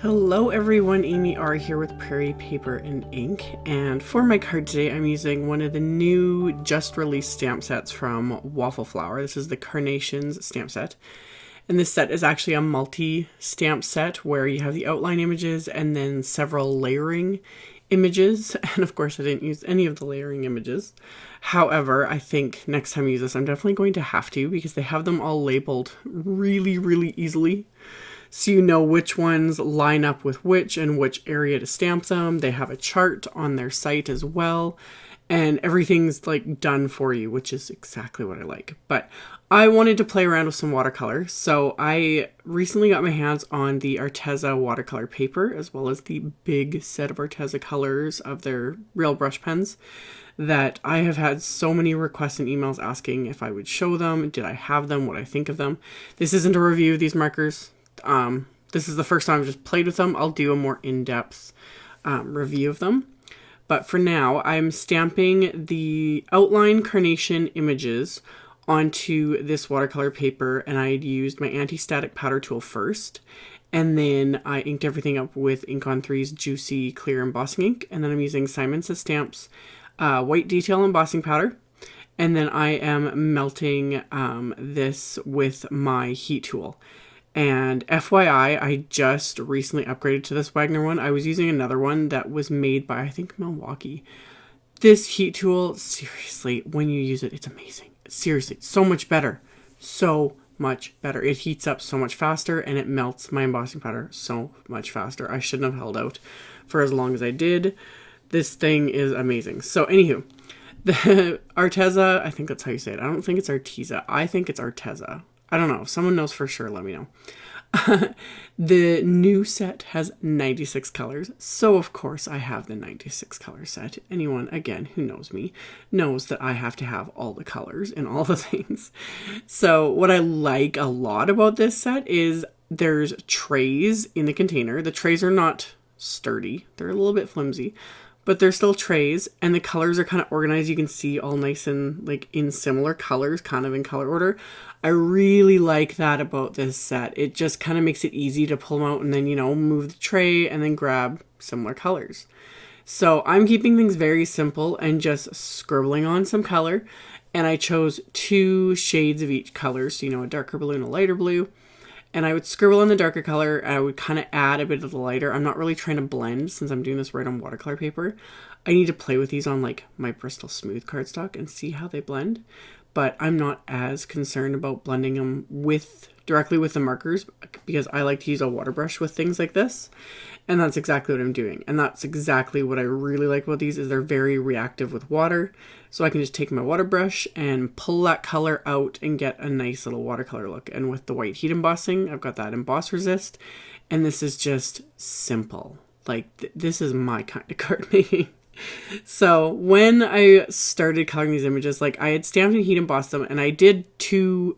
Hello everyone, AmyR here with Prairie Paper and Ink, and for my card today I'm using one of the new just released stamp sets from WaffleFlower. This is the Carnations stamp set, and this set is actually a multi-stamp set where you have the outline images and then several layering images, and of course I didn't use any of the layering images. However, I think next time I use this I'm definitely going to have to, because they have them all labeled really easily. So you know which ones line up with which and which area to stamp them. They have a chart on their site as well. And everything's like done for you, which is exactly what I like. But I wanted to play around with some watercolor. So I recently got my hands on the Arteza watercolor paper, as well as the big set of Arteza colors of their real brush pens that I have had so many requests and emails asking if I would show them. Did I have them? What I think of them? This isn't a review of these markers. This is the first time I've just played with them. I'll do a more in-depth review of them. But for now, I'm stamping the outline carnation images onto this watercolor paper, and I used my anti-static powder tool first. And then I inked everything up with Ink on 3's Juicy Clear Embossing ink. And then I'm using Simon Says Stamp's white detail embossing powder. And then I am melting this with my heat tool. And FYI, I just recently upgraded to this Wagner one. I was using another one that was made by, I think, Milwaukee. This heat tool, seriously, when you use it, it's amazing. Seriously, so much better. So much better. It heats up so much faster, and it melts my embossing powder so much faster. I shouldn't have held out for as long as I did. This thing is amazing. So, anywho, the Arteza, I think that's how you say it. I don't think it's Arteza. I think it's Arteza. I don't know. If someone knows for sure, let me know. The new set has 96 colors. So, of course, I have the 96 color set. Anyone, again, who knows me, knows that I have to have all the colors in all the things. So, what I like a lot about this set is there's trays in the container. The trays are not sturdy. They're a little bit flimsy, but they're still trays, and the colors are kind of organized. You can see all nice and like in similar colors, kind of in color order. I really like that about this set. It just kind of makes it easy to pull them out and then, you know, move the tray and then grab similar colors. So I'm keeping things very simple and just scribbling on some color. And I chose 2 shades of each color. So, you know, a darker blue and a lighter blue. And I would scribble on the darker color. I would kind of add a bit of the lighter. I'm not really trying to blend since I'm doing this right on watercolor paper. I need to play with these on like my Bristol Smooth cardstock and see how they blend. But I'm not as concerned about blending them directly with the markers, because I like to use a water brush with things like this. And that's exactly what I'm doing. And that's exactly what I really like about these, is they're very reactive with water. So I can just take my water brush and pull that color out and get a nice little watercolor look. And with the white heat embossing, I've got that emboss resist. And this is just simple. Like, this is my kind of card making. So when I started coloring these images, like I had stamped and heat embossed them, and I did two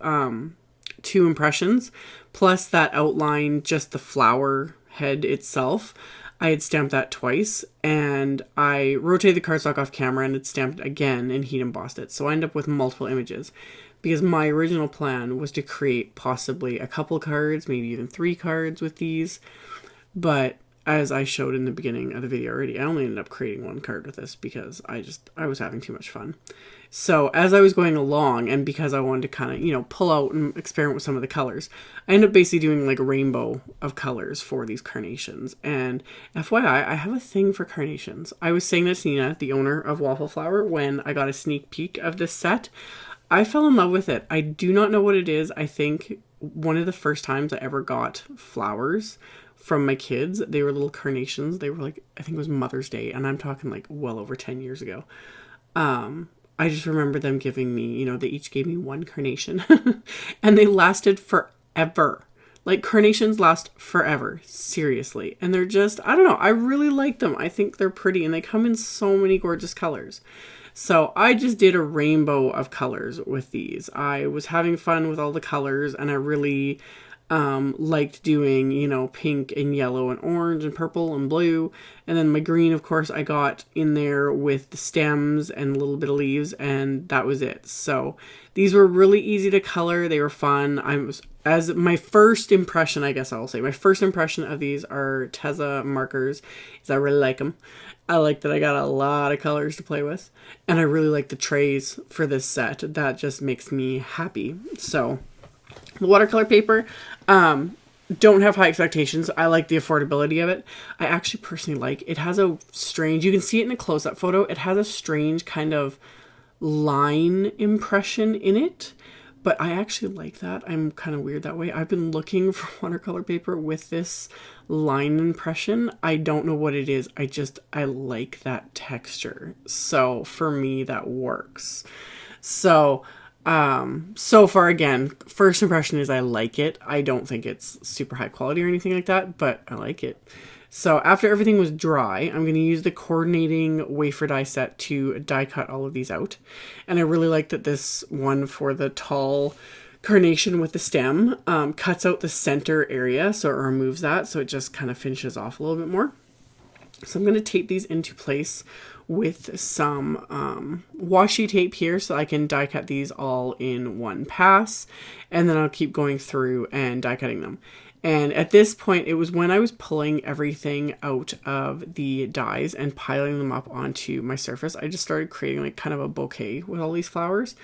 impressions, plus that outline, just the flower head itself. I had stamped that twice, and I rotated the cardstock off camera and had stamped it again and heat embossed it. So I ended up with multiple images, because my original plan was to create possibly a couple cards, maybe even 3 cards with these. But as I showed in the beginning of the video already, I only ended up creating 1 card with this because I was having too much fun. So as I was going along, and because I wanted to kind of, you know, pull out and experiment with some of the colors, I ended up basically doing like a rainbow of colors for these carnations. And FYI, I have a thing for carnations. I was saying that to Nina, the owner of WaffleFlower, when I got a sneak peek of this set. I fell in love with it. I do not know what it is. I think one of the first times I ever got flowers from my kids, they were little carnations. They were like, I think it was Mother's Day, and I'm talking like well over 10 years ago. I just remember them giving me, you know, they each gave me 1 carnation and they lasted forever. Like, carnations last forever, seriously. And they're just, I don't know, I really like them. I think they're pretty, and they come in so many gorgeous colors. So I just did a rainbow of colors with these. I was having fun with all the colors, and I really liked doing, you know, pink and yellow and orange and purple and blue. And then my green, of course, I got in there with the stems and a little bit of leaves, and that was it. So these were really easy to color. They were fun. As my first impression, I guess I will say, my first impression of these Arteza markers is I really like them. I like that I got a lot of colors to play with. And I really like the trays for this set. That just makes me happy. So the watercolor paper, don't have high expectations. I like the affordability of it. I actually personally like it. Has a strange, you can see it in a close-up photo, it has a strange kind of line impression in it, but I actually like that. I'm kind of weird that way. I've been looking for watercolor paper with this line impression. I don't know what it is. I like that texture. So for me, that works. So so far, again, first impression is I like it. I don't think it's super high quality or anything like that, but I like it. So after everything was dry, I'm going to use the coordinating wafer die set to die cut all of these out. And I really like that this one for the tall carnation with the stem cuts out the center area, so it removes that, so it just kind of finishes off a little bit more. So I'm going to tape these into place with some washi tape here so I can die cut these all in one pass, and then I'll keep going through and die cutting them. And at this point, it was when I was pulling everything out of the dies and piling them up onto my surface, I just started creating like kind of a bouquet with all these flowers.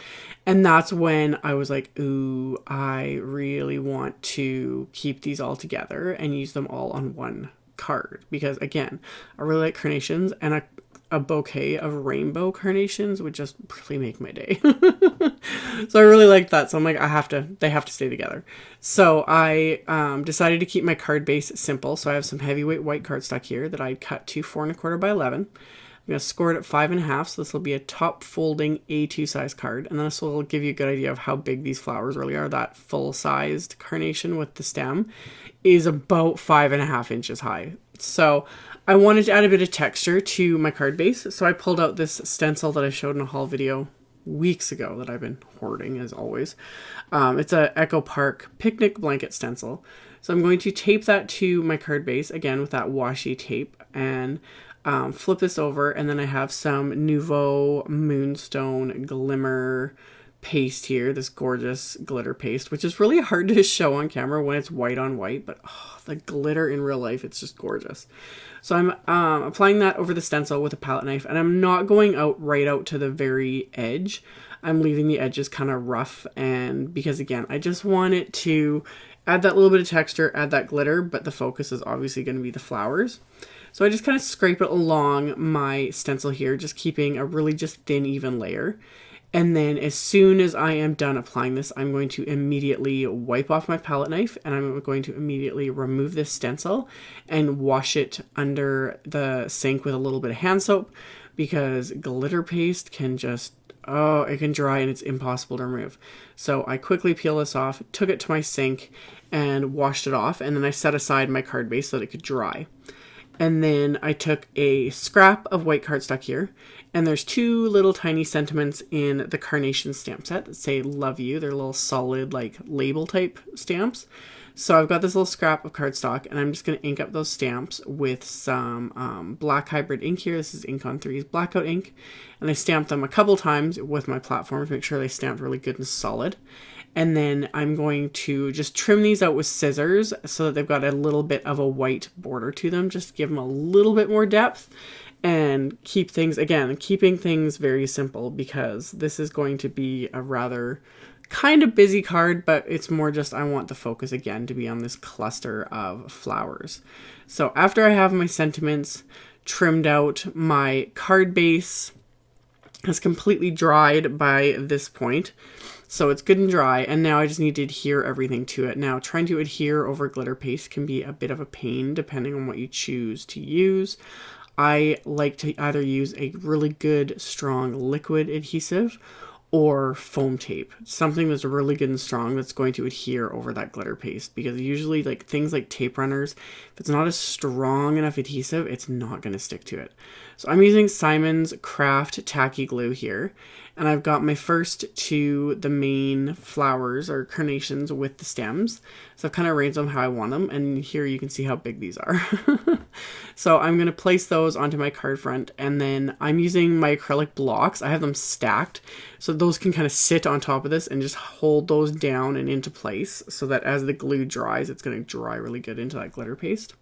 And that's when I was like, ooh, I really want to keep these all together and use them all on one card. Because again, I really like carnations, and a bouquet of rainbow carnations would just really make my day. So I really liked that. So I'm like, they have to stay together. So I decided to keep my card base simple. So I have some heavyweight white cardstock here that I cut to 4 1/4 by 11. I'm going to score it at 5 1/2. So this will be a top folding A2 size card. And then this will give you a good idea of how big these flowers really are. That full sized carnation with the stem is about 5 1/2 inches high. So I wanted to add a bit of texture to my card base. So I pulled out this stencil that I showed in a haul video weeks ago that I've been hoarding as always. It's a Echo Park picnic blanket stencil. So I'm going to tape that to my card base again with that washi tape, and flip this over, and then I have some Nuvo Moonstone Glimmer paste here, this gorgeous glitter paste, which is really hard to show on camera when it's white on white, but oh, the glitter in real life, it's just gorgeous. So I'm applying that over the stencil with a palette knife, and I'm not going right out to the very edge. I'm leaving the edges kind of rough, and because again, I just want it to add that little bit of texture, add that glitter, but the focus is obviously going to be the flowers. So I just kind of scrape it along my stencil here, just keeping a really just thin, even layer. And then as soon as I am done applying this, I'm going to immediately wipe off my palette knife, and I'm going to immediately remove this stencil and wash it under the sink with a little bit of hand soap, because glitter paste can just, oh, it can dry and it's impossible to remove. So I quickly peel this off, took it to my sink and washed it off, and then I set aside my card base so that it could dry. And then I took a scrap of white cardstock here, and there's 2 little tiny sentiments in the Carnations stamp set that say love you. They're little solid like label type stamps. So I've got this little scrap of cardstock, and I'm just going to ink up those stamps with some black hybrid ink here. This is Ink on 3's blackout ink, and I stamped them a couple times with my platform to make sure they stamped really good and solid. And then I'm going to just trim these out with scissors so that they've got a little bit of a white border to them, just to give them a little bit more depth and keep things, again, keeping things very simple, because this is going to be a rather kind of busy card, but it's more just I want the focus again to be on this cluster of flowers. So after I have my sentiments trimmed out, my card base has completely dried by this point. So it's good and dry, and now I just need to adhere everything to it. Now, trying to adhere over glitter paste can be a bit of a pain depending on what you choose to use. I like to either use a really good, strong liquid adhesive or foam tape. Something that's really good and strong that's going to adhere over that glitter paste, because usually like things like tape runners, if it's not a strong enough adhesive, it's not going to stick to it. So I'm using Simon's Craft Tacky Glue here, And I've got my first two, the main flowers or carnations with the stems. So I've kind of arranged them how I want them. And here you can see how big these are. So I'm going to place those onto my card front, and then I'm using my acrylic blocks. I have them stacked so those can kind of sit on top of this and just hold those down and into place so that as the glue dries, it's going to dry really good into that glitter paste.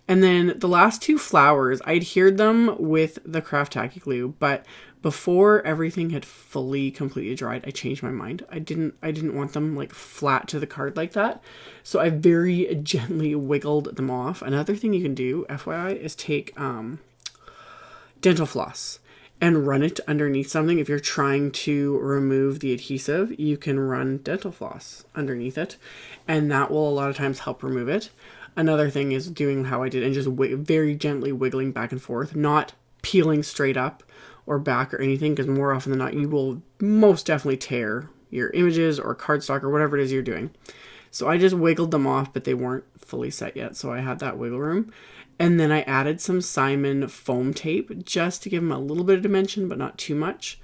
And then the last two flowers, I adhered them with the craft tacky glue, but before everything had fully completely dried, I changed my mind. I didn't want them like flat to the card like that. So I very gently wiggled them off. Another thing you can do, FYI, is take dental floss and run it underneath something. If you're trying to remove the adhesive, you can run dental floss underneath it, and that will a lot of times help remove it. Another thing is doing how I did and just very gently wiggling back and forth, not peeling straight up or back or anything, because more often than not you will most definitely tear your images or cardstock or whatever it is you're doing. So I just wiggled them off, but they weren't fully set yet, so I had that wiggle room. And then I added some Simon foam tape just to give them a little bit of dimension, but not too much.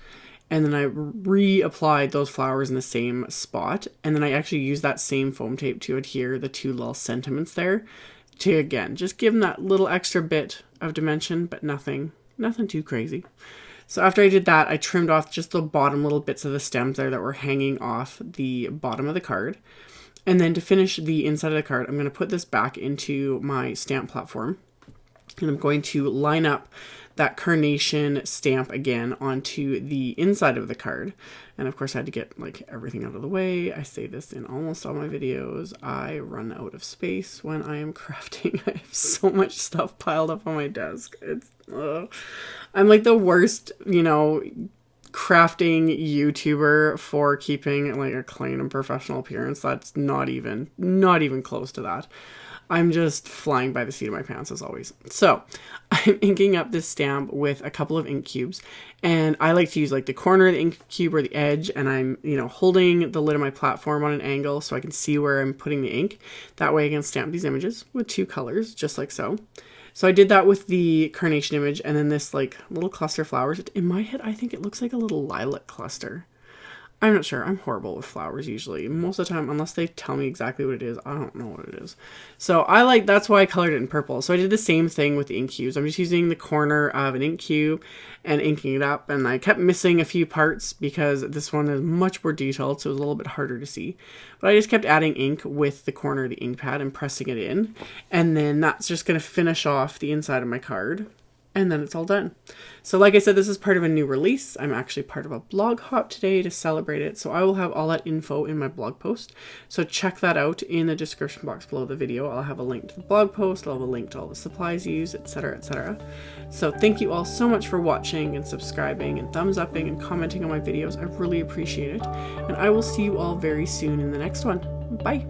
And then I reapplied those flowers in the same spot. And then I actually used that same foam tape to adhere the two little sentiments there to, again, just give them that little extra bit of dimension, but nothing too crazy. So after I did that, I trimmed off just the bottom little bits of the stems there that were hanging off the bottom of the card. And then to finish the inside of the card, I'm going to put this back into my stamp platform. And I'm going to line up that carnation stamp again onto the inside of the card. And of course I had to get like everything out of the way. I say this in almost all my videos. I run out of space when I am crafting. I have so much stuff piled up on my desk. It's I'm like the worst, you know, crafting YouTuber for keeping like a clean and professional appearance. That's not even close to that. I'm just flying by the seat of my pants as always. So I'm inking up this stamp with a couple of ink cubes, and I like to use like the corner of the ink cube or the edge, and I'm, you know, holding the lid of my platform on an angle so I can see where I'm putting the ink. That way I can stamp these images with two colors, just like so. So I did that with the carnation image, and then this like little cluster of flowers. In my head, I think it looks like a little lilac cluster. I'm not sure. I'm horrible with flowers usually. Most of the time, unless they tell me exactly what it is, I don't know what it is. So that's why I colored it in purple. So I did the same thing with the ink cubes. I'm just using the corner of an ink cube and inking it up. And I kept missing a few parts because this one is much more detailed, so it was a little bit harder to see. But I just kept adding ink with the corner of the ink pad and pressing it in. And then that's just going to finish off the inside of my card. And then it's all done. So like I said, this is part of a new release. I'm actually part of a blog hop today to celebrate it. So I will have all that info in my blog post. So check that out in the description box below the video. I'll have a link to the blog post. I'll have a link to all the supplies used, etc., etc. So thank you all so much for watching and subscribing and thumbs upping and commenting on my videos. I really appreciate it. And I will see you all very soon in the next one. Bye.